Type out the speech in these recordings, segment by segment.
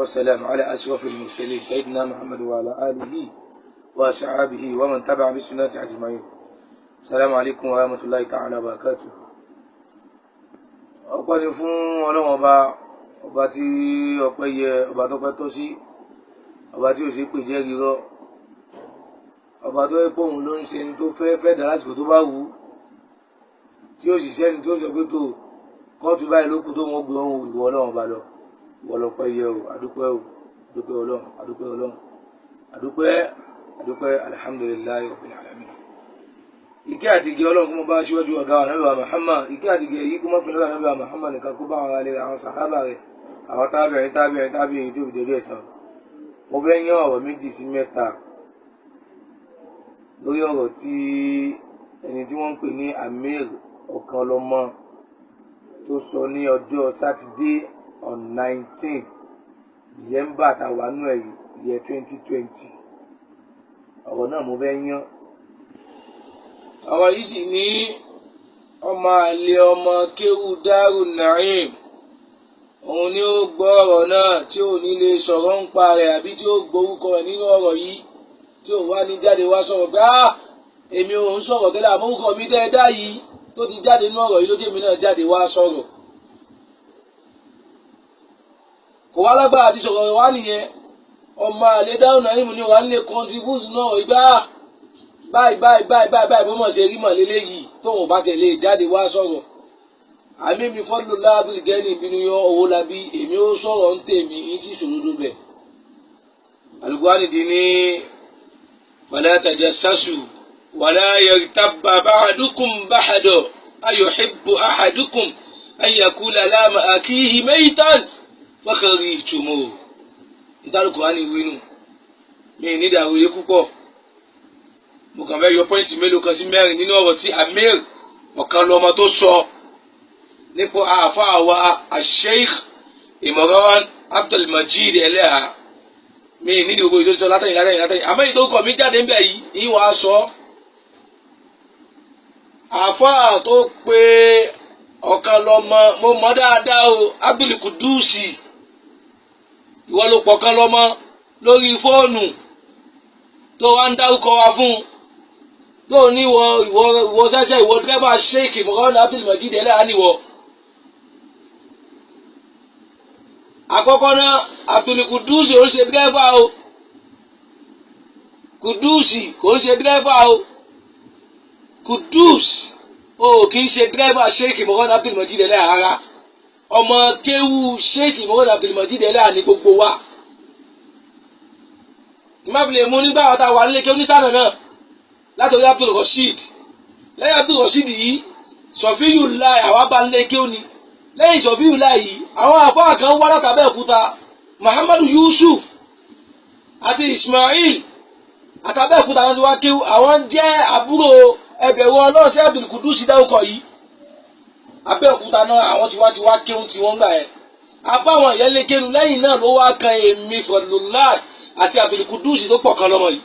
والسلام على أشرف المرسلين سيدنا محمد وعلى آله وصحبه ومن تبع بسنة أجمعين. السلام عليكم ورحمة الله تعالى وبركاته. ọpẹ́ ni fún Ọlọ́run ọba tí ọpẹ́ yẹ, ọba tó pẹ́ tọ́ sí, ọba tí ó ṣe pè jẹ́ rírọ́, ọba tó yẹ pé òun ló ń ṣe ní tó fẹ́ dá lásìkò tó bá wù ú, tí ó sì ṣẹ́ni tí ó sọ pé tó kóòtù báyìí ló kù tó wọ́n gbé ohun ìwọ Ọlọ́run ọba lọ. Ìwọ lọ́pẹ́ yẹ o, àdúpẹ́ o, àdúpẹ́ Ọlọ́run, àdúpẹ́ Ọlọ́run, àdúpẹ́ alhamdulillahi rabbil alamin. Ìkẹ́ àti ìgẹ́ Ọlọ́run kó mọ́ bá aṣíwájú ọ̀gá wa Ànábì wa Muhammad. Ìkẹ́ àti ìgẹ́ yìí kó mọ́ pẹ̀lú Ànábì wa Muhammad nìkan kó bá àwọn alẹ́ àwọn sàhábà rẹ̀, àwọn tábìrin tó fi dèrè ẹ̀sán. Mo fẹ́ yán ọ̀rọ̀ méjì sí mẹ́ta lórí ọ̀rọ̀ tí ẹni tí wọ́n ń pè ní Amir Ọ̀kanlọ́mọ tó sọ ní ọjọ́ Sátidé on 19 December tàwánú ẹ̀yí year 2020. Ọ̀rọ̀ náà mo fẹ́ yán. Ọ̀rọ̀ yìí sì ní ọmọ àlè ọmọ kéwú Darul Naim. Òun ni ó gbọ́ ọ̀rọ̀ náà tí ò ní lè sọ̀rọ̀ ń pa rẹ̀ àbí tí ó gborúkọ rẹ̀ nínú ọ̀rọ̀ yìí tí ò wá ní jáde wá sọ̀rọ̀ pé èmi ò ń sọ̀rọ̀ tẹ́lẹ̀ àmórúkọ mi tẹ́ ẹ dá yìí tó ti jáde nínú ọ̀rọ̀ yìí ló jẹ́ mi náà jáde wá sọ̀rọ̀. Kò wá lágbára àti sọ̀rọ̀ rẹ̀ wá nìyẹn. Ọmọ àlè Darul Naim ni wà ń lè contribute náà ìgbà báyìí bó mọ̀ ṣe rí mọ̀ léléyìí tóun bá tẹ̀lé jáde wá sọ̀rọ̀. Àmì mi fọ́lù láàbìlì gẹ́ni ìbínú yan owó labí èmi ó sọ̀rọ̀ ń tèmi ń sì ṣòdodo bẹ̀. Al-Qur'ani ti ní wala tajassasu wala yaghtabba ba'dukum ba'dan ayuhibbu ahadukum an yakula lahma akhihi maytan fakarihtumuh. Al-Qur'ani wínú mi ní ìdàrúyé púpọ̀. Mo kàn fẹ́ yọ pọ́ìntì mélòó kan sí mẹ́rin nínú ọ̀rọ̀ tí Amir Ọ̀kanlọ́mọ tó sọ nípa àáfàá wa Sheikh Imran Abdulmajid Eleha. Mi nídìí gbogbo ìdókòtò látẹ̀yìn àmọ́ ìdókòtò mi jáde ń bẹ̀ yìí ìwà sọ. Àáfàá tó pe Ọ̀kanlọ́mọ mo mọ̀ dáadáa o, Abdul Kudusi ìwọ ló pọ̀ Ọ̀kanlọ́mọ lórí fóònù tó wá ń dárúkọ wa fún tó ní ìwọ sẹ́sẹ́ ìwọ dẹ́gbà Sheikh Imran Abdulmajid Eleha níwọ. Àkọ́kọ́ náà Abdul Kudusi ó ń ṣe dírẹ́fà o, Kudusi kò ń ṣe dírẹ́fà o, Kudus o kì í ṣe dírẹ́fà Sheikh Imran Abdulmajid Eleha rárá. Ọmọ kéwú Sheikh Imran Abdulmajid Eleha ní gbogbo wa. Má fi lè mú nígbà wọ́n ta wà nílé kéwú ní sànà náà látòrí Abdul Rasheed. Lẹ́yìn Abdul Rasheed yìí Sọfíyùláì àwa bá nílé kéwú ni. Lẹ́yìn Sọfíyùláì yìí àwọn àfáà kan wá láti Abẹ́òkúta, Muhammadu Yusuf àti Ismail àti Abẹ́òkúta náà ti wá kéwú. Àwọn jẹ́ àbúrò ẹbẹ̀rù Ọlọ́run tí Abdul Kudusi dárúkọ yìí. Abẹ́òkúta náà àwọn ti wá kéwú tí wọ́n gbà ẹ́. Àbáwọn ìyẹn lé kéwú lẹ́yìn náà ló wá kan èmi Fadlullah àti Abdul Kudusi tó pọ̀ Ọ̀kanlọ́mọ yìí.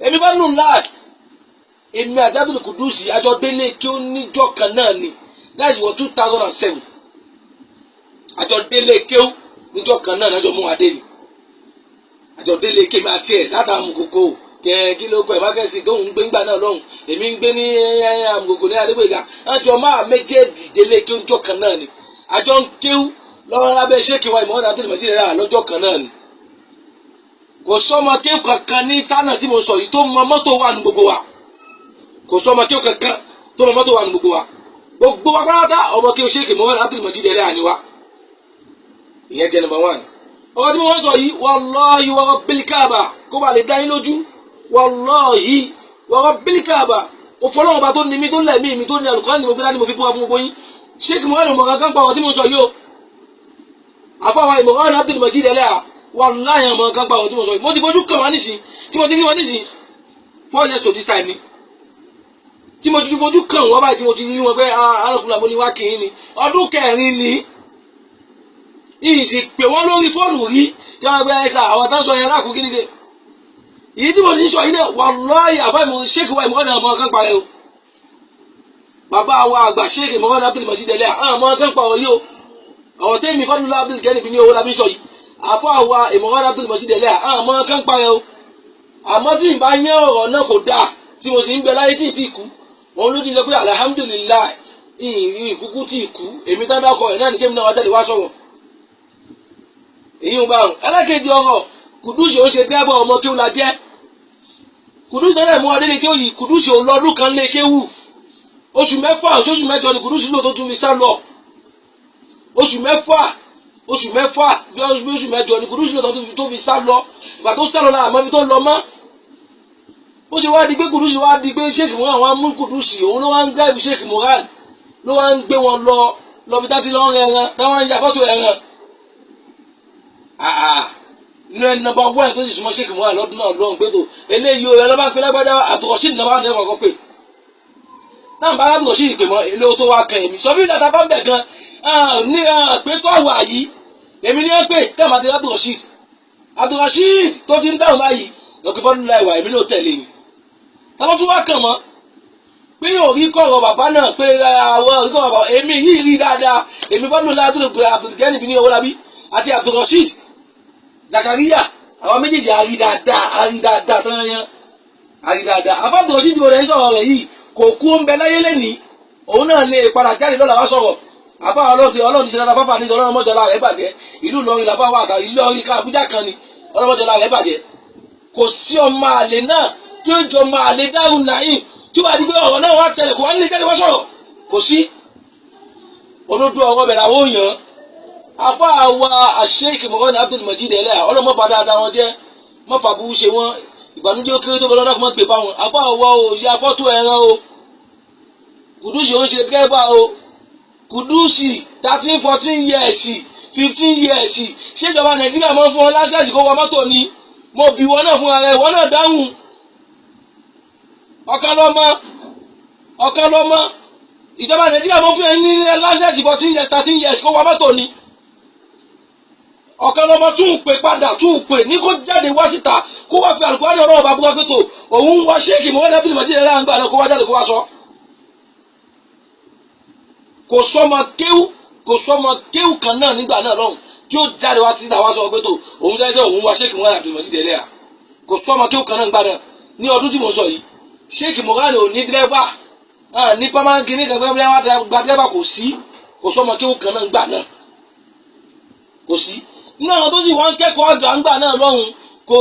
Èmi bá lù láàkì èmi àti Abdul Kudusi àjọ délé kí ó níjọ́ kan náà ni. That's what 2007. Àjọ délé kéwú níjọ́ kan náà lọ́jọ́ mú adé ni. Àjọ délé kéwú àti ẹ̀ látà Amukoko kí ló pẹ̀ mákẹ́sì tó ń gbé ńgbà náà lọ́hùn. Èmi ń gbé ní Amukoko ní Adégbèga. Àjọ máa méjèèjì délé kéwú níjọ́ kan náà ni. Àjọ ń kéwú lọ́wọ́ lábẹ́ Sheikh wa Imran Abdulmajid Eleha lọ́jọ́ kan náà ni. Kò sọ́mọ kéwú kankan ní sánà tí mo sọ yìí tó mọ mọ́tò wà ní gbogbo wa. Kò sọ́mọ kéwú kankan tó mọ mọ́tò wà ní gbogbo wa. Gbogbo wa pátá ọmọ kéwú Sheikh Imran Abdulmajid Eleha ni wa. Ìyẹn jẹ́ number 1. Ọ̀rọ̀ tí mo wọ́n sọ yìí wallahi wa rabbil Kaaba kó bá lè dá yín lójú. Wallahi wa rabbil Kaaba ó fọlọ́wọ́n bá tó ní mi tó lẹ̀mí mi tó ní Al-Qur'an ni mo gbé dání mo fi búra fún gbogbo yín. Sheikh Imran ọmọ kankan pa ọ̀rọ̀ tí mo sọ yìí o. Àfáà Imran Abdulmajid Eleha wallahi ọmọ kankan pa ọ̀rọ̀ tí mo sọ yìí. Mo ti fojú kàn wá nísìn tí mo ti rí wọn nísìn 4 years to this time ni. Tí mo ti fojú kàn wọ́n báyìí tí mo ti rí wọn pé arákùnrin àbóní wá kìí ni ọdún kẹrin ni. Ìsì pè wọ́n lórí fóònù rí kí wọ́n gbé ẹ̀sà àwọn tán sọ yẹn rákùn kí nígbè. Èyí tí mo ti sọ yìí náà wallahi àfáà ìmọ̀ Sheikh wa Imran ọmọ kan pa ẹ̀ o. Bàbá wa àgbà Sheikh Imran Abdulmajid Eleha ọmọ kan pa ọ̀rọ̀ yìí o. ọ̀rọ̀ tẹ́mi Fadlullah Abdul Gani bí ní owó labí sọ yìí àfọ àwa ìmọ̀ràn Abdul Majid Eleha àmọ́ kán parẹ́ o àmọ́ tí ìbá yẹn ọ̀rọ̀ náà kò dáa tí mo sì ń bẹ láyé tí ì tí kú òun ló ti sọ pé alhamdulilayi ìkúkú tí ì kú èmi tá dákọ̀ ẹ̀ náà ní kémi náà wá jáde wá sọ̀rọ̀ èyí ń bá wọn. ẹlẹ́kejì ọ̀rọ̀ Kùdùsì ó ṣe dẹ́bọ̀ ọmọ kéwù la jẹ́ Kùdùsì náà mú ọdẹ lè kéwù yìí Kùdùsì ò lọ́dún kan lè kéwù oṣù mẹ́fà oṣù mẹ́jọ ni Kùdùsì lò tó tún fi sá lọ oṣù mẹ́fà bí oṣù mẹ́jọ ni Kùdùsì lò tó fi sá lọ ìgbà tó sá lọ náà àmọ́ ibi tó lọ mọ́ ó ṣe wá di pé Kùdùsì wá di pé Sheikh Moran wá mú Kùdùsì òun ló wá ń gáìbù Sheikh Moran ló wá ń gbé wọn lọ bí tátí lọ́ọ́ rẹ̀ràn táwọn ń ya fọ́tò ẹ̀ràn inú ẹni nọ́mbà wọ́n tó sì súnmọ́ Sheikh Moran lọ́dún náà lọ́hùn pé tó eléyìí o ẹlọ́ba pé lágbájá Abdulrasheed nọ́mbà ní ẹ̀kọ́ pé táwọn bá Abdulrasheed pè mọ́ ilé tó wá kan èmi sọ fún ìdàtà bá ń bẹ̀ gan ní pé tó àwọ̀ àyí èmi ní ẹ pé tẹ́ẹ̀mà ti Abdulrasheed tó ti ń dáhùn báyìí lọ́kì Fadlullah ìwà èmi ló tẹ̀lé ni táwọn tó wá kàn mọ́ pé yóò rí kọ̀rọ̀ bàbá náà pé àwọn orí kọ̀rọ̀ bàbá èmi yìí rí dáadáa èmi Fadlullah Abdul Gani bí ní owó labí àti Abdulrasheed Zakaria àwọn méjèèjì àrí dáadáa tán yẹn àrí dáadáa àbá Abdulrasheed mo rẹ̀ ń sọ̀rọ̀ rẹ̀ yìí kò kú ń bẹ láyé lẹ́nìí òun náà lè padà jáde lọ́la wá sọ̀rọ̀ àbá ọlọ́run ti ṣe dáadáa fáfà ní ọlọ́run mọ́jọ́lá rẹ̀ bàjẹ́ ìlú Ìlọrin làbá wà àtà ìlú Ìlọrin ká Àbújá kan ni ọlọ́run mọ́jọ́lá rẹ̀ bàjẹ́ kò sí ọmọ àlè náà tí ó jọ ọmọ àlè Darul Naim tí wàá di pé ọ̀rọ̀ náà wá tẹ̀lé kò wá nílé jáde wá sọ̀rọ̀ kò sí olójú ọ̀rọ̀ bẹ̀rẹ̀ àwọn èèyàn afọ àwa Sheikh Moran Abdul Majid Eleha ọlọ́mọ bá dáadáa wọn jẹ́ mọ́fà bú ṣe wọn ìbànújẹ́ ó kéré tó bọ́ lọ́dọ̀ kó mọ́ pè fáwọn afọ àwa ò ya fọ́tò ẹran o Kùdùsì ó ń ṣe dírẹ́bà o Kùdùsì 13 14 years 15 years ṣèjọba Nàìjíríà mọ́ fún ọ lásìkò kó wọ mọ́tò ni mo bì wọ́n náà fún ara ẹ̀ wọ́n náà dáhùn ọ̀kan lọ́mọ ìjọba Nàìjíríà mọ́ fún ẹ ní lásìkò 14 years 13 years kó wọ mọ́tò ni ọ̀kan lọ́mọ tún pè padà tún pè ní kó jáde wá síta kó wá fi Al-Qur'ani ọ̀rọ̀ ọba búra pé tó òun wá Sheikh Moran Abdul Majid Eleha ń gbà náà kó wá jáde kó wá sọ. kò sọmọ kéwù kan náà nígbà náà lọ́hùn tí ó jáde wá síta wá sọ pé tó òun jáde òun wá Sheikh Moran Abdul Majid Eleha kò sọmọ kéwù kan náà nígbà náà ní ọdún tí mo sọ yìí Sheikh Moran ò ní dírẹ́fà ní pàmánkì ní kankan bí wọ́n gba dírẹ́fà kò sọmọ kéwù kan náà nígbà náà kò sí nínú àwọn tó sì wọ́n kẹ́kọ̀ọ́ àgbà ńgbà náà lọ́hùn kò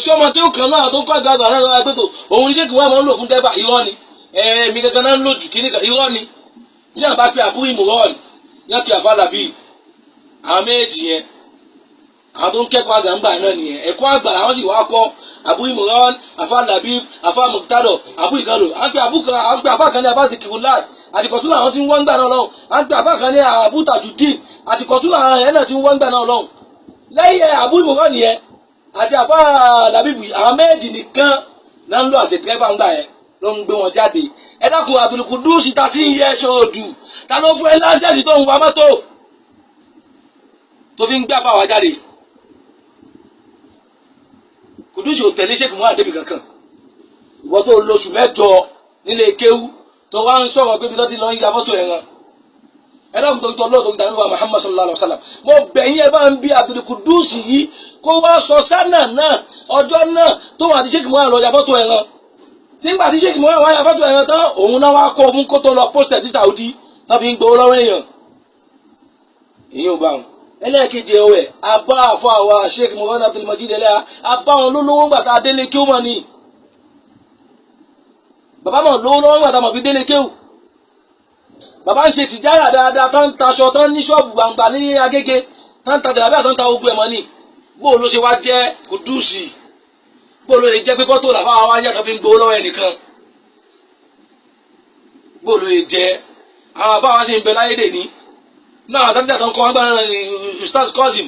sí ọmọ kéwù kan náà tó kọ́ àgbà náà lọ́wọ́ pé tó òun ní Sheikh Moran máa ń lò fún dírẹ́fà irọ́ ni èmi kankan náà ń lò jù kí nìkan irọ́ ni tí àwọn bá pe àbúrò ìmọ̀ràn yẹn pe àfa làbí àwọn méjì yẹn àwọn tó ń kẹ́kọ̀ọ́ àgbà ńgbà náà nìyẹn ẹ̀kọ́ àgbà làwọn sì wá kọ́ àbúrò ìmọ̀ràn àfa làbí àfa mọ̀tàdọ̀ àbúrò ìkànnì à ń pe àfa kan ní àbá Zikirullah àtìkọ̀tún àwọn tí ń wọ́n gbà náà lọ́hùn à ń pe àfa kan ní Abu Tajudeen àtìkọ̀tún àwọn ẹ̀ náà tí ń wọ́n gbà náà lọ́hùn lẹ́yìn àbúrò ìmọ̀ràn yẹn àti àfa làbí àwọn méjì nìkan náà ń lọ àṣẹ dírẹ́fà ńgbà yẹn ló ń gbé wọn jáde ẹ dákun Abdul Qudus 13 years old ta ló fún ẹ lásẹ̀sì tó ń wa mọ́tò tó fi ń gbé àfàwà jáde Qudus ò tẹ̀lé Sheikh Moran débi kankan ìwọ tó lóṣù mẹ́jọ nílé kéwú tó wá ń sọ̀rọ̀ pé bí tó ti lọ ń ya fọ́tò ẹ̀ràn ẹ dákun tó ń tọ́ lọ́ọ̀tò ìdáná wa Muhammad sallallahu alaihi wa sallam mo bẹ̀yìn ẹ bá ń bí Abdul Qudus yìí kó wá sọ sánà náà ọjọ́ náà tó wà ní Sheikh Moran lọ ya fọ́tò ẹ̀ràn tí ń gbà tí Sheikh Moran wáyà fọ́tò ẹ̀rọ tán òun náà wá kó fún kó tó lọ pósítẹ̀ sí Saudi tán fi ń gbowó lọ́wọ́ èèyàn èèyàn ò bá wọn. ẹlẹ́ẹ̀kejì ẹ̀wẹ̀ abá àfọ àwa Sheikh Moran Abdul Majid Eleha abá wọn lólówó ńgbà tá a délé kéwù mọ̀ ni bàbá mọ̀ lówó lọ́wọ́ ńgbà tá a mọ̀ fi délé kéwù bàbá ń ṣe tìjára dáadáa tán ń taṣọ tán ní ṣọ́ọ̀bù gbàǹgbà ní Agége tán ń ta jàlábíà tán ń ta ogun ẹ̀mọ́ ni bó ló ṣe wá jẹ́ Kùdùsì bóòlù yìí jẹ́ pé fọ́tò làbá wa wáyé àtọ́ fi ń gbowó lọ́wọ́ ẹnìkan bóòlù yìí jẹ́ àwọn àbá wa sì ń bẹ láyé dè ní náà àtàtì àtọ́ kọ́ wọn gbà náà ní Ustaz Qasim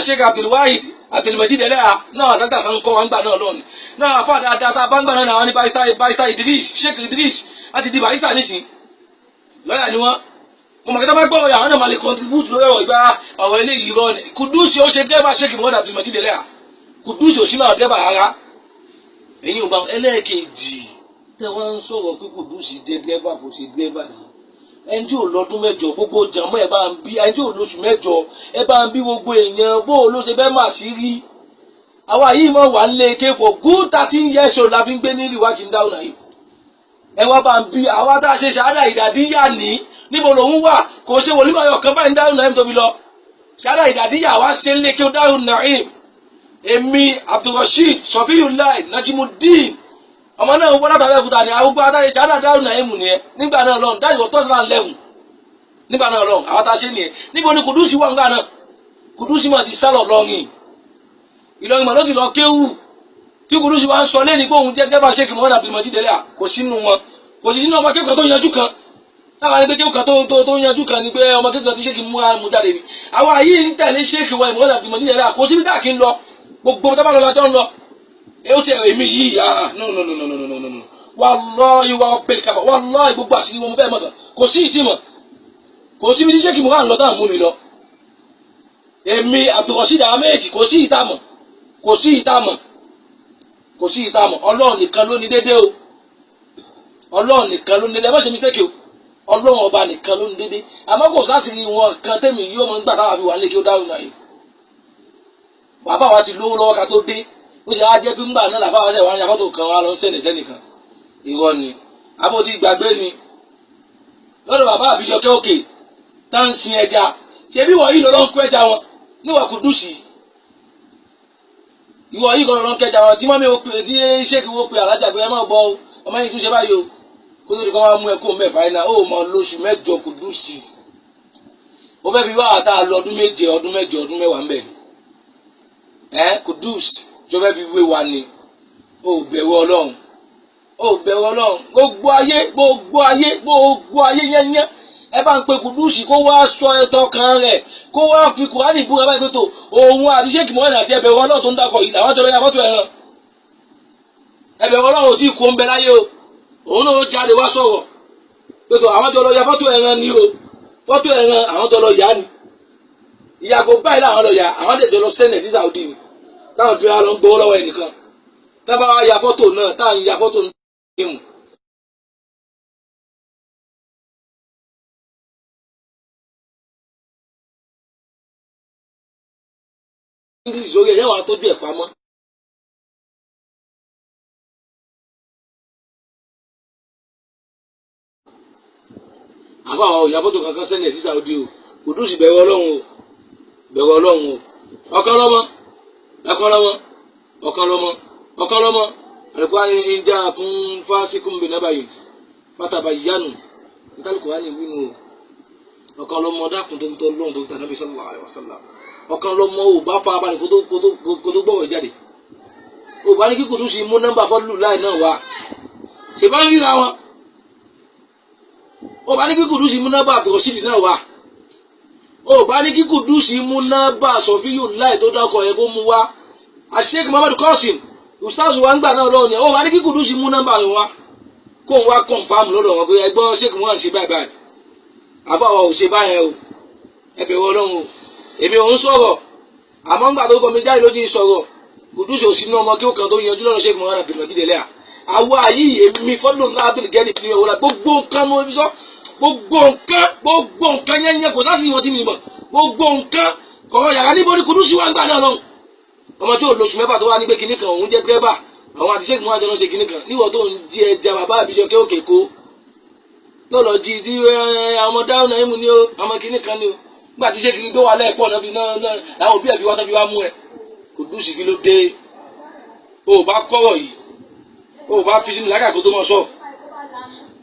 Sheikh Abdul Wahid Abdul Majid Eleha náà àtàtì àtọ́ kọ́ wọn gbà náà lọ́ọ̀ni náà àfa dáadáa tá a bá ń gbà náà àwọn ní barrister Idris Sheikh Idris láti di barrister nísìn lọ́yà ni wọ́n mo mọ̀ kí tá bá gbọ́ ọ̀yà àwọn náà máa lè contribute lórí ọ̀rọ̀ ìgbà ọ̀rọ̀ eléyìí rọ ni Kùdùsì ó ṣe dẹ́gbà Sheikh Moran Abdul Majid Eleha Kùdùsì ò sí máa dẹ́gbà rárá èyí ò bá ẹlẹ́ẹ̀kejì tẹ wọ́n ń sọ̀rọ̀ pé Kùdùsì jẹ́ dẹ́gbà kò ṣe dẹ́gbà yìí ẹni tí ò lọ́dún mẹ́jọ gbogbo jàmọ́ ẹ bá ń bí, ẹni tí ò lóṣù mẹ́jọ ẹ bá ń bí gbogbo èèyàn bó ló ṣe fẹ́ mà sí rí. àwa yìí mọ̀ wà ń lé eke for good 13 years old la fi ń gbé ní ìwádìí dáhùn náà yìí. ẹ wá bá ń bí àwa tá a ṣe ṣàádà ìdàdíyà ní níbo lòun wà kò ṣe wòlímọ̀ ayọ̀ kan báyìí dáhùn náà yìí tóbi lọ. ṣàádà ìdàdíyà wa ṣe ń lé eke dáhùn náà yìí. èmi Abdulrasheed Sofiyullah Najimudeen ọmọ náà wọ́n látàrí ẹ̀kúta ni àwọn gbọ́dá ṣe àdádáwò náà èmù nìyẹn nígbà náà lọ́n that was 2011 nígbà náà lọ́n àwọn tá a ṣe nìyẹn níbo ni Kùdùsì wà ńgbà náà Kùdùsì mà ti sálọ lọ́yìn Ìlọrin mà ló ti lọ kéwù tí Kùdùsì wà ń sọ lẹ́ni pé òun jẹ́ gẹ́gẹ́ bá ṣéèkì mọ́nà àbìlìmọ̀jì délẹ̀ kò sínú wọn kò sí sínú ọmọ kéwù kan tó yanjú kan táwọn ẹni pé kéwù kan tó yanjú kan ni pé ọmọ kéwù kan tí ṣéèkì mú jáde ni àwa yìí ń tẹ̀lé ṣéèkì wa ìmọ̀nà àbìlìmọ̀jì délẹ̀ kò síbi tá a kì í lọ gbogbo tábà lọ́la tó ń lọ ó ti èmi yìí no wallahi wa ọ̀pẹ̀ kaba wallahi gbogbo àṣírí wọn bẹ́ẹ̀ mọ̀tàn kò sí ìtìmọ̀ kò sí ibi tí ṣéèkì mọ̀ wà ń lọ táwọn mú mi lọ èmi Abdulrasheed Ahmed kò sí ìtàmọ̀ kò sí ìtàmọ̀ kò sí ìtàmọ̀ Ọlọ́run nìkan ló ní dédé o Ọlọ́run nìkan ló ní dédé ẹ má ṣe mistake o Ọlọ́run ọba nìkan ló ní dédé àmọ́ kò sásìrí wọn kan tẹ́mi yóò mọ̀ nígbà táwọn àfi wà lékè ó dáhùn náà yìí bàbá wa ti lówó lọ́wọ́ ká tó dé ó ṣe á jẹ́ pé ńgbà náà làbá wa ṣe wà ní afọ́tò kan wa lọ sẹ́nìkan ìwọ ni abóti gbàgbé ni lọ́dọ̀ bàbá Àbíjọkẹ́ òkè tá ń sin ẹja ṣe bí wọ̀nyí lọ́lọ́ ń kó ẹja wọn níwọ̀ Kùdùsì ìwọ yìí kọ́ lọ́lọ́ ń kẹja wọn tí mọ́mí ó pè tí ṣéèkì wọ́n pe alájà pé ẹ má gbọ́ ọmọ yìí tún ṣe báyìí o kó tó di kọ́ wá mú ẹ kó mẹ́fà iná ó mọ lóṣù mẹ́jọ Kùdùsì ó fẹ́ fi wá àtà lọ ọdún méje ọdún mẹ́jọ ọdún mẹ́wàá ń bẹ̀ Kùdùsì tó fẹ́ fi wé wa ni ó bẹ̀rù Ọlọ́run ó bẹ̀rù Ọlọ́run gbogbo ayé yẹ́nyẹ́ ẹ bá ń pe Kùdùsì kó wá sọ ẹ̀tọ́ kan rẹ̀ kó wá fi Kùránì búra báyìí tó òun àti ṣéèkì mọ́rin àti ẹbẹ̀rù Ọlọ́run tó ń dákọ̀ yìí làwọn jọlọ ya fọ́tò ẹ̀ràn ẹbẹ̀rù Ọlọ́run ò tí ì kó ń bẹ láyé o òun náà ó jáde wá sọ̀rọ̀ pẹ̀tọ̀ àwọn jọlọ ya fọ́tò ẹ̀ràn ni o fọ́tò ẹ̀ràn àwọn jọlọ yá ni ìyàgò báyìí làwọn lọ yà àwọn dẹ̀ jọlọ sẹ́nẹ̀ sí Saudi ni táwọn fi ara ń gbowó lọ́wọ́ ẹnìkan tábà wá ya fọ́tò náà táwọn ya fọ́tò náà kéwù. English sórí ẹ̀yẹ́ wàá tójú ẹ̀ pamọ́. àbá àwọn òyà fọ́tò kankan sẹ́nẹ̀ sí Saudi o Kùdùsì bẹ̀rù Ọlọ́run o bẹ̀rù Ọlọ́run o ọkàn lọ́mọ alikuwa inja kun fasikum binabayin fatabayyanu ntaliko wa ni winu ọ̀kan lọ́mọ dákun tó tó lọ́hùn tó tànàbí sallallahu alaihi wasallam ọ̀kan lọ́mọ ò bá fa balẹ̀ kó tó gbọ́wọ̀ jáde ò bá ní kí Kùdùsì mú nọ́mbà fọ́lù láì náà wá ṣe bá ń ríra wọn ò bá ní kí Kùdùsì mú nọ́mbà Abdulrasheed náà wá ò bá ní kí Kùdùsì mú nọ́mbà Sofiyullah tó dákọ̀ ẹ̀ kó mú wá Sheikh Muhammad Qasim ustaz wa ń gbà náà lọ́wọ́ ni ó wà ní kí Kùdùsì mú nọ́mbà rẹ̀ wá kó ń wá confam lọ́dọ̀ wọn pé ẹgbọ́n Sheikh Muhammad ṣe báyìí báyìí àbáwọ̀ ò ṣe báyẹn o ẹbẹ̀ wọ Ọlọ́run o èmi ò ń sọ̀rọ̀ àmọ́ ń gbà tó kọ́ mi jáde ló ti ń sọ̀rọ̀ Kùdùsì ò sí ní ọmọ kí ó kàn tó yanjú lọ́dọ̀ Sheikh Muhammad àbìmọ̀ dídẹ̀ lẹ́à àwa yìí èmi fọ́dún láàbìlì gẹ́nì kí ni ọ̀la gbogbo nǹkan mo fi sọ gbogbo nǹkan yẹn kò sásì wọn tí mi mọ̀ gbogbo nǹkan kọ̀ọ̀ yàrá níbo ni Kùdùsì wà ń gbà náà lọ́hùn ọmọ tí ò lóṣù mẹ́fà tó wá ní pé kinní kan òun jẹ́ dírẹ́bà àwọn àti Sheikh Muhammad ló ṣe kinní kan níwọ̀ tó ń jí ẹja bàbá Àbíjọkẹ́ òkè kó lọ́lọ́ jí tí ọmọ dáhùn náà mú ní o ọmọ kinní kan ní o nígbà tí Sheikh gbé wà lẹ́ẹ̀pọ̀ náà fi náà làwọn òbí ẹ̀ fi wá tó fi wá mú ẹ Kùdùsì kí ló dé o bá kọ́wọ̀ yìí o bá fi sínú làákàyè kó tó mọ̀ sọ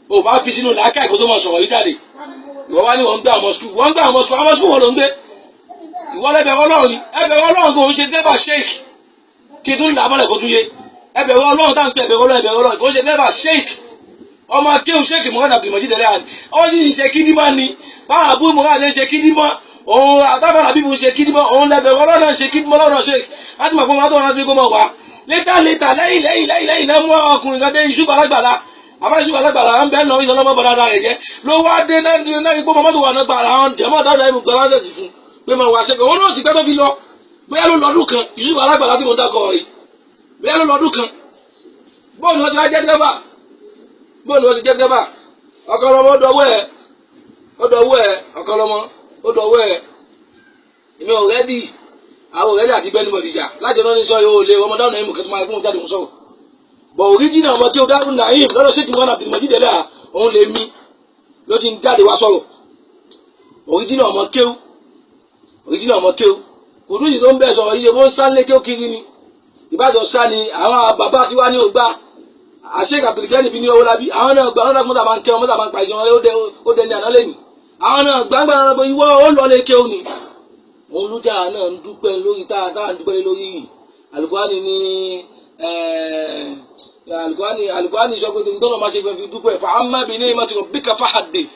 o bá fi sínú làákàyè kó tó mọ̀ sọ̀rọ̀ yìí jáde ìwọ wá ní wọn ń gbé àwọn skul wọn ló ń gbé ìwọ lẹ́bẹ̀rẹ̀ Ọlọ́run ni ẹbẹ̀rẹ̀ Ọlọ́run kò ń ṣe dẹ́bà Sheikh kí tún là mọ́lẹ̀ kó tún yé ẹbẹ̀rẹ̀ Ọlọ́run tá ń pè ẹbẹ̀rẹ̀ Ọlọ́run kò ń ṣe dẹ́bà Sheikh ọmọ akéwù Sheikh Muhammad Abdulmajid dẹ́rẹ́ àná ọ sì ń ṣe kídímọ́ ni báwọn àbúrò mọ́ra ṣe ń ṣe kídímọ́ òun àtàbà nàbí mo ṣe kídímọ́ òun lẹ́bẹ̀rẹ̀ Ọlọ́run ṣe kídímọ́ lọ́dọ̀ Sheikh láti mọ̀ pé wọ́n tó wọn bí kó mọ̀ wá létà lẹ́yìn náà mú ọkùnrin kan dé Yusuf Alágbàlá àbá Yusuf Alágbàlá ń bẹ́ẹ̀ náà ìṣọ̀lọ́mọ́ bọ̀dá rẹ̀ jẹ́ ló wá dé náà ipò mọ́tò wà náà gbàrà àwọn jẹ́mọ́ dáadáa ìmù gbọ́dá ṣẹ̀ sí fún pé máa wá ṣẹ́gun òun náà sì pẹ́ tó fi lọ bóyá ló lọ́dún kan Yusuf Alágbàlá tí mo dákọ̀ yìí bóyá ló lọ́dún kan bóòlù wọn ti wá jẹ́ dẹ́bà ọkọ̀ ọmọ dọ̀wọ́ ẹ̀ ó dọwọ́ ẹ̀ ọ̀kan lọ́mọ ó dọwọ́ ẹ̀ èmi ò rẹ́dì àwọn rẹ́dì àti bẹ́ẹ̀ ni mo dìjà láti ọ̀nà ní sọ yóò lé ọmọ dáhùn náà ìmọ̀ kẹtù máa fún un jáde òun sọ̀rọ̀ bọ̀ òríjìnà ọmọ kí o dáhùn náà yìí lọ́dọ̀ ṣé kí wọ́n àti ìmọ̀jídé lẹ́à òun lè mí ló ti ń jáde wá sọ̀rọ̀ òríjìnà ọmọ kéwù kùdùsì tó ń bẹ̀ sọ̀rọ̀ yìí wọ́n ń sá lé kéwù kiri ni ìbàdàn sá ni àwọn bàbá tiwa ní ògbà àṣẹ kàtòlìkẹ́ níbi ní owó lábí àwọn náà gbà wọn náà mọ́tà máa ń kẹ́ wọn mọ́tà máa ń pa ìṣẹ́ wọn ó dẹni àná lẹ́nu àwọn náà gbàgbà náà pé ìwọ ó lọ lé kéwù ni òun lójà náà ń dúpẹ́ lórí táà ń dúpẹ́ lórí yìí Al-Qur'ani ní Al-Qur'ani sọ pé tòun tó lọ́ọ́ máa ṣe fẹ́ fi dúpẹ́ fa amma bi ni'mati rabbika fahaddith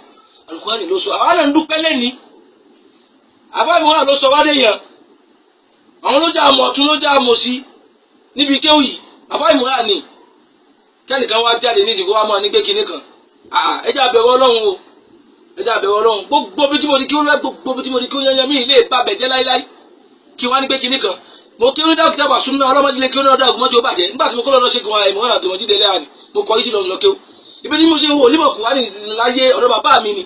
Al-Qur'ani ló sọ àwọn náà ń dúpẹ́ lẹ́ni àbámi wọn ló sọ wá dé yẹn àwọn lójà àmọ̀tún lójà àmọ̀sí níbi kéwù yìí àbámi wọn ni kẹ́nìkan wá jáde ní ìsìnkú wa máa ní pé kinní kan ẹjẹ́ àbẹ̀wò Ọlọ́run o ẹjẹ́ àbẹ̀wò Ọlọ́run gbogbo bí tí mo di kí ó lẹ́ gbogbo bí tí mo di kí ó yẹn mí ilé ìpa bẹ̀jẹ́ láíláí kí wọ́n á ní pé kinní kan mo kí ó ní dáàbò dábà súnmọ́ ọlọ́mọdé lé kí ó ní ọ̀dà ògùnmọ́jọ́ bàjẹ́ nígbà tí mo kọ́ lọ́nà ṣẹ́gun ara ìmọ̀ràn àti ìmọ̀jídé lẹ́yà ni mo kọ́ yìí sí lọ́nà lọ́kẹ́ o ibi tí mo ṣe wò límọ̀ kùn wá ní láyé ọ̀dọ̀ bàbá mi ni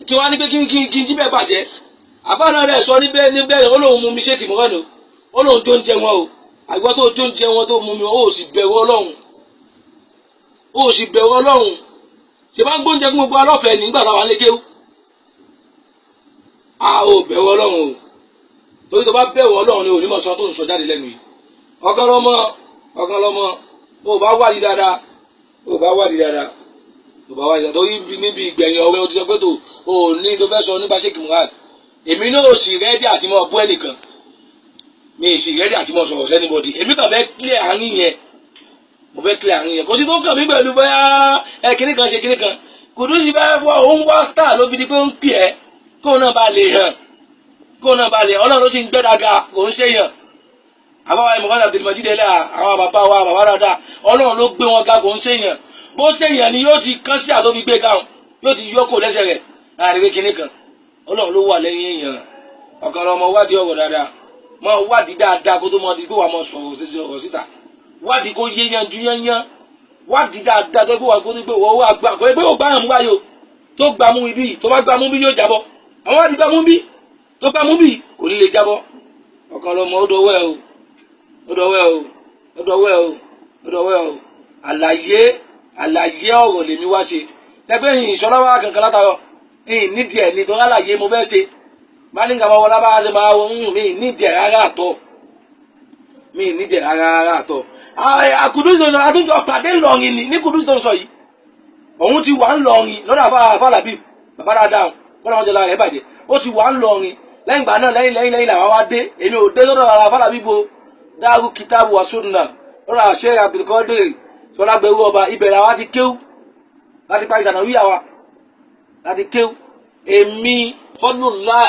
kí wọ́n á ní pé kí n jí bẹ́ẹ̀ bàjẹ́ àbá náà rẹ̀ sọ níbẹ̀ Ọlọ́run mú mi ṣéèkì mọ́kànnù Ọlọ́run tó ń jẹ wọn o àgbọ̀ tó ń jẹ wọn tó mú mi ó sì bẹ̀rù Ọlọ́run ó sì bẹ̀rù Ọlọ́run ṣe bá ń gbóúnjẹ fún gbogbo alọ́fẹ̀ẹ́ nígbà táwa lé kéwú ó bẹ̀rù Ọlọ́run o torí tó bá bẹ̀rù Ọlọ́run ni onímọ̀ sọ tó ń sọ jáde lẹ́nu yìí ọ̀kan lọ́mọ ó bá wádìí dáadáa torí níbi ìgbẹ̀yìn ọ̀rẹ́ o ti sọ pé tó o ní tó fẹ́ sọ nípa Sheikh Murad èmi náà ò sì rẹ́dí àti mọ̀ bú ẹnìkan mi ì sì rẹ́dí àti mọ̀ sọ̀rọ̀ sẹ́nibọ̀dì èmi kàn fẹ́ clear àárín yẹn mo fẹ́ clear àárín yẹn kò sí tó kàn mí pẹ̀lú bóyá kíní kan ṣe kíní kan Kùdùsì bẹ́ẹ̀ fọ òun wá star ló fi di pé ó ń pè ẹ́ kóun náà bá lè hàn Ọlọ́run ló sì ń gbẹ́dàga kò ń ṣèyàn àbáwá ìmọ̀kànlá tèmọ̀jídé lẹ́à àwọn bàbá wa bàbá dáadáa Ọlọ́run ló gbé wọn ga kò ń ṣèyàn bó ṣèyàn ni yóò ti kán sí àtòbí gbé gáhùn yóò ti yọ kó lẹ́sẹ̀ rẹ̀ láàrin pé kíní kan Ọlọ́run ló wà lẹ́yìn èèyàn ọ̀kan lọ́mọ wádìí ọ̀rọ̀ dáadáa mọ wádìí dáadáa kó tó mọ di pé wàá mọ sọ̀rọ̀ síta wádìí kó yé yanjú yányán wádìí dáadáa tó gbé wà kó tó gbé wọ́n wá gbà kó ẹgbẹ́ ògbà hàn mú wáyò tó gbà mú ibi tó bá gbà mú bí yóò jábọ́ àwọn wádìí gbà mú bí tó gbà mú bí kò ní lè jábọ́ ọ̀kan lọ́mọ ó dọwọ́ ẹ̀ o àlàyé ọ̀rọ̀ lèmi wá ṣe tẹ́gbẹ́ yìí ìṣọ́lọ́wọ́ kankan látàrọ yìí nídìí ẹ̀ ní tó lálàyé mo fẹ́ ṣe bá ní kàmọ́ wọlá bá ṣe máa wọ́n mí nídìí ẹ̀ rárá àtọ̀ Kùdùsì tó ń sọ àtúntò pàdé ńlọrin ní Kùdùsì tó ń sọ yìí òun ti wà ńlọrin lọ́dọ̀ àfàlàbí bàbá dáadáa kọ́nà wọn jẹ lára ẹ̀ bàjẹ́ ó ti wà ńlọrin lẹ́yìn ìgbà náà lẹ́yìn làwọn wá dé èmi ò dé lọ́dọ̀ àfàlàbí bo Daaru Kitabu wa Sunnah lọ́dọ̀ àṣẹ Abdulkadir sọlágbẹ̀rú ọba ibẹ̀ làwọn ti kéwú láti parí ìsànàwíyà wa láti kéwú èmi Fadlullah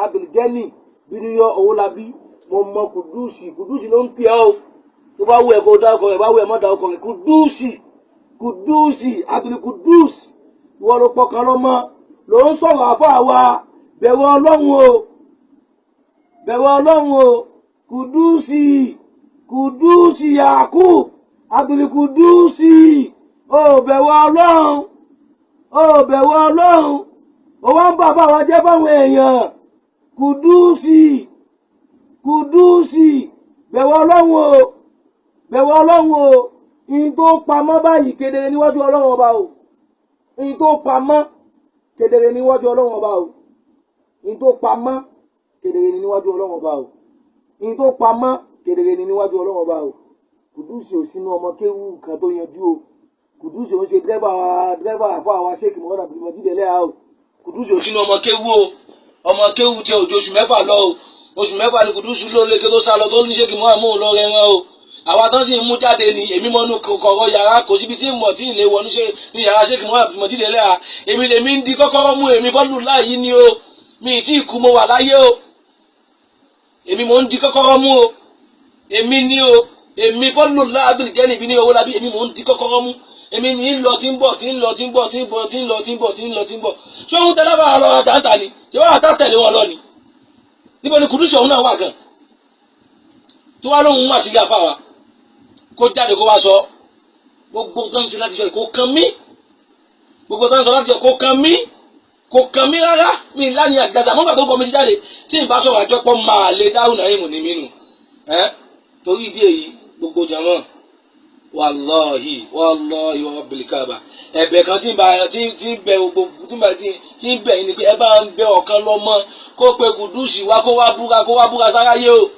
Abdulgani Bíníyọ Owólabí mo mọ Kùdùsì ló ń pè ọ́ o tó bá wù ẹ́ kó dá ọkọ rẹ̀ bá wù ẹ́ mọ́ dá ọkọ rẹ̀ Kùdùsì Abdulkudus ìwọ ló pọkàn lọ́mọ ló ń sọ̀rọ̀ àfọ́ àwa bẹ̀rù Ọlọ́run o Kùdùsì Yakub Abdulkudusi ó bẹ̀rù Ọlọ́run ó wá ń bàbá wa jẹ́ fáwọn èèyàn Kùdùsì bẹ̀rù Ọlọ́run o ìyìn tó pamọ́ báyìí kedere níwájú Ọlọ́run ọba o ìyìn tó pamọ́ kedere níwájú Ọlọ́run ọba o ìyìn tó pamọ́ kedere níwájú Ọlọ́run ọba o ìyìn tó pamọ́ kedere níwájú Ọlọ́run ọba o Kùdùsì ò sínú ọmọ kéwú kan tó yanjú o Kùdùsì ò ń ṣe dírẹ́bà àfọ àwọn Sheikh Murad Abdulmajid Eleha o Kùdùsì ò sínú ọmọ kéwú o ọmọ kéwú tí òjò oṣù mẹ́fà lọ o oṣù mẹ́fà ni Kùdùsì ló léke tó sá lọ tó ní Sheikh Murad mú lọ rẹran o àwa tán sì ń mú jáde ni èmi mọ́nú kọ̀ọ̀rọ̀ yàrá kò síbi tí mọ̀ tí ì lè wọ ní yàrá Sheikh Murad Abdulmajid Eleha èmi lèmi ń di kọ́kọ́rọ́ mú èmi Fadlullah yìí ni o mi ì tí ì kú mo wà láyé o èmi mò ń di kọ́kọ́rọ́ mú o èmi ni o èmi Fadlullah Abdulgani Bíníyọ Owólabí èmi mò ń di kọ́kọ́rọ́ mú èmi ní lọ tí ń bọ̀ ṣé òun tẹ́lẹ̀ bá lọ àtàntà ni ṣé wọ́n àtàtẹ̀lé wọn lọ ni níbo ni Kùdùsì ọ̀hún náà wà gan tó wá lóhun wà sí ilé àfáà wa kó jáde kó wá sọ gbogbo nǹkan ṣe láti sọ kó kan mí gbogbo nǹkan sọ láti sọ kó kan mí kò kàn mí rárá mi láni àti dáṣà mọ́gbà tó kọ́ mi ti jáde tí n bá sọ̀rọ̀ àjọpọ̀ máa lè dáhùn náà ìmù ní mínú torí ìdí èyí gbogbo jàmọ́ wàlọ́ọ̀hì rabbil Kaaba ẹ̀bẹ̀ kan tí ń bẹ gbogbo tí ń bẹ yín ni pé ẹ bá ń bẹ ọ̀kan lọ́mọ kó pe Kùdùsì wá kó wá búra sáráyé o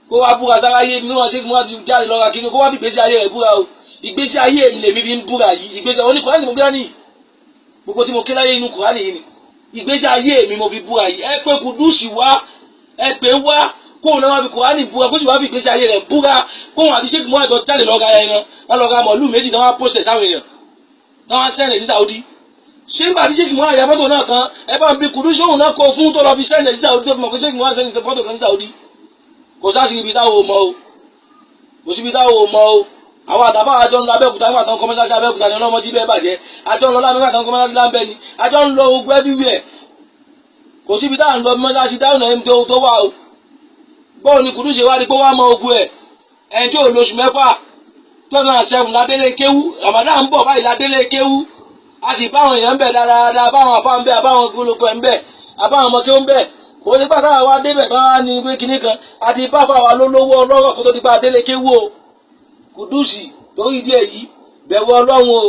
kó wá búra sáráyé bí wọ́n ṣe kí wọ́n ti jáde lọ́ra kí ni kó wá bí ìgbésí ayé rẹ̀ búra o ìgbésí ayé mi lèmi fi ń búra yìí ìgbésí oní Kùránì mo gbé ní gbogbo tí mo ké láyé inú Kùránì yìí ni ìgbésí ayé mi mo fi búra yìí ẹ pé Kùdùsì wá ẹ pé wá kóun náà wá fi Kùránì búra kó sì wá fi ìgbésí ayé rẹ̀ búra kóun àti Sheikh Muhammad àjọ jáde lọ́ra ẹran wọn lọ́ra mọ̀lú méjì náà wá pósítẹ̀ sáwọn èèyàn náà wá sẹ́ndẹ̀ sí Saudi ṣé nígbà tí Sheikh Muhammad àyà fọ́tò náà kan ẹ bá ń bi Kùdùsì òun náà kó fún tó lọ fi sẹ́ndẹ̀ sí Saudi tó fi mọ̀ pé Sheikh Muhammad sẹ́ndẹ̀ fọ́tò kan sí Saudi kò sáàsì ibi táwọn ò mọ o kò síbi táwọn ò mọ o àwọn àtàbà àjọ ń lọ Abẹ́òkúta nígbà tó ń kọ́mẹ́sà sí Abẹ́òkúta ní ọlọ́mọ jí bẹ́ẹ̀ bàjẹ́ àjọ ń lọ lámẹ́gbà tó ń kọ́mẹ́sà sí láńbẹ́ ni àjọ ń lọ ogun everywhere kò síbi táwọn lọ mọ́sá sí táwọn ẹ̀m tó wà o bọ́ọ̀ ni Kùdùsì wá ní pé wá mọ ogun ẹ̀ ẹni tí ò lóṣù mẹ́fà 2007 ládélé kéwú Ramadan ń bọ̀ báyìí ládélé kéwú a sì báwọn èèyàn ń bẹ̀ dáadáa báwọn afá ń bẹ̀ àbáwọn gbólókọ̀ ń bẹ̀ àbáwọn ọmọ kéwú ń bẹ̀ kò sí pàtàkì àwa débẹ̀ bá wá ní pé kinní kan àti báfà wa lólówó ọlọ́rọ̀ kó tó ti pa délé kéwú o Kùdùsì torí ìdí èyí bẹ̀rù Ọlọ́run o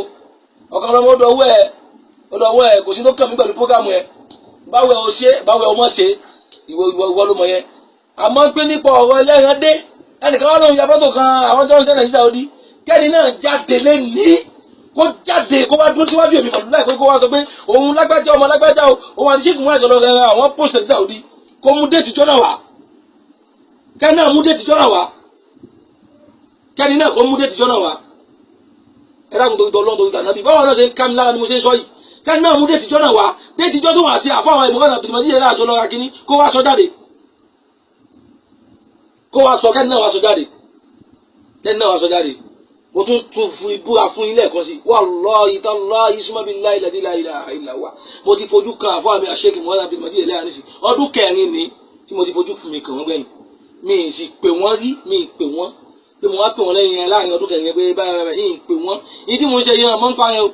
ọ̀kan lọ́mọ ọdọ̀wọ́ ẹ̀ kò sí tó kàn mí pẹ̀lú prógámù ẹ̀ báwo ẹ̀ o ṣe báwo ẹ̀ o mọ̀ ṣe ìwọ ló mọ̀ yẹn àmọ́ pé nípa ọ̀rọ̀ ẹlẹ́ran dé ẹnìkan wá lóhun yabọ́tò kan àwọn tó ń ṣẹlẹ̀ sí Saudi kẹ́ni náà jáde lẹ́ni kó jáde kó wá dúró síwájú èmi pẹ̀lú láìpẹ́ kó wá sọ pé òun lágbájá ọmọ lágbájá o òun àti Sheikh Muhammad àjọlọ rẹ àwọn pósítẹ̀ sí Saudi kó mú déètì jọ́nà wá kẹ́ni náà mú déètì jọ́nà wá kẹ́ni náà kó mú déètì jọ́nà wá ẹ̀rọ tó lọ́n tó gbà náà bí báwọn náà ṣe ń ká mi lára ni mo ṣe ń sọ yìí kẹ́ni náà mú déètì jọ́nà wá déètì jọ́ tó wà àti àfọwọ́ ìmọ̀ràn àti ìmọ̀jì yẹn àjọlọ ra kínní kó wá sọ jáde kó wá sọ kẹ́ni náà wá sọ jáde kẹ́ni náà wá sọ jáde mo tún fún ibúra fún ilé ẹ̀kọ́ sí wallahi tallahi summa billahi la ilaha illa huwa mo ti fojú kan àfọwọ́ mi Sheikh Muhammad àti ìmọ̀jì yẹn lẹ́yìn ọdún kẹrin ni tí mo ti fojú mi kàn wọ́n gbẹ̀yìn mi sì pè wọ́n rí mi pè wọ́n pé mo wá pè wọ́n lẹ́yìn ẹ̀ láàrin ọdún kẹrin pé báyìí yìí pè wọ́n yìí tí mo ń ṣe yìí hàn mọ́ ń parẹ́ o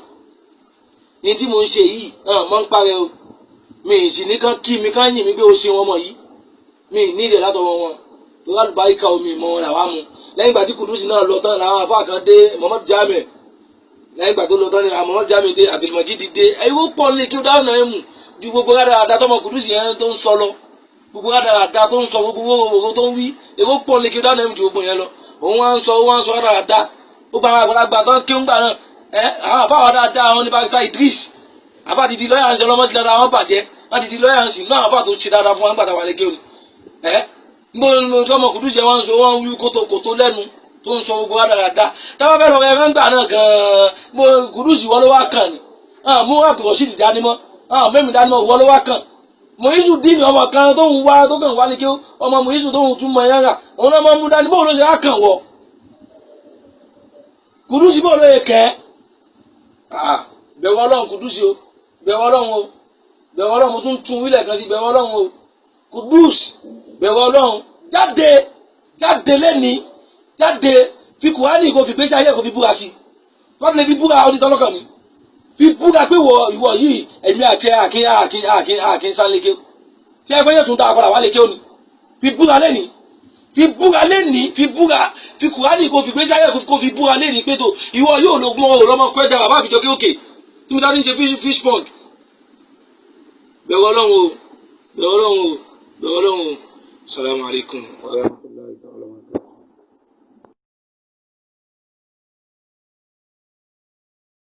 yìí tí mo ń ṣe yìí hàn mọ́ ń parẹ́ o mi sì ní kán kí mi kán yìn mí pé o ṣe wọn mọ̀ yìí mi ní ìdè látọwọ́ wọn tó wá lùbáríkà omi ìmọ̀ wọn làwa mu lẹ́yìn ìgbà tí Kùdùsì náà lọ tán làwọn afá kan dé Muhammad Jami lẹ́yìn ìgbà tó lọ tán ni àwọn Muhammad Jami dé Abdulmajid dé ẹ̀yìn pọ̀ ní kí ó dáhùn náà mú ju gbogbo rádaràda tọmọ Kùdùsì yẹn tó ń sọ lọ gbogbo rádaràda tó ń sọ gbogbo owó tó ń wí èwo pọ̀ ní kí ó dáhùn náà mú ju gbogbo yẹn lọ òun wá ń sọ rádaràda gbogbo àwọn àgbàlagbà tó ń kí ń gbà náà àwọn àfáwà dáadáa àwọn ní Barrister Idris àbá ti di lọ́yà ń ṣe ọlọ́mọ sí dáadáa wọn bàjẹ́ wọn ti di lọ́yà ń sìn náà àfáà tó ṣe dáadáa fún wọn gbàdá wà lẹ́kẹ́ òní mo tọmọ Kùdùsì wọn ń sọ wọn wí kótó lẹ́nu tó ń sọ gbogbo rádaràda táwọn fẹ́ lọ rẹ fẹ́ ń gbà náà gan-an mo Kùdùsì wọn ló wá kàn ní mú àtúrọ̀ sí ìdánimọ̀ mẹ́mi dánimọ̀ wọn ló wá kàn Mùísù dín ní ọmọ kan tó ń wá tó kàn wá ní kí ọmọ Mùísù tó ń tún mọ ẹ̀yà rà òun náà máa mú dání bóun ló ṣe á kàn wọ Kùdùsì bóun ló yẹ kẹ́ bẹ̀rù Ọlọ́run Kùdùsì o bẹ̀rù Ọlọ́run o bẹ̀rù Ọlọ́run mo tún wílẹ̀ kan sí bẹ̀rù Ọlọ́run o Kùdùsì bẹ̀rù Ọlọ́run jáde lẹ́ni jáde fi Kùránì kò fi gbèsè ayé kò fi búra sí wọ́n ti lè fi búra ọdún tọ́lọ́kàn mi fi búra pé ìwọ yìí ẹ̀mí àti àkín sálékè tí ẹgbẹ́ yóò tún dá àpàdà wà lékè òní fi búra lẹ́ni fi Kùránì kò fi gbèsè ayé kò fi búra lẹ́ni pé tó ìwọ yóò lọ gbọ́n ọ̀rọ̀ ọmọ kọjá bàbá àbíjọ kéòkè tí mo dá ní ṣe fish pond bẹ̀rù Ọlọ́run o Salamu alaikum.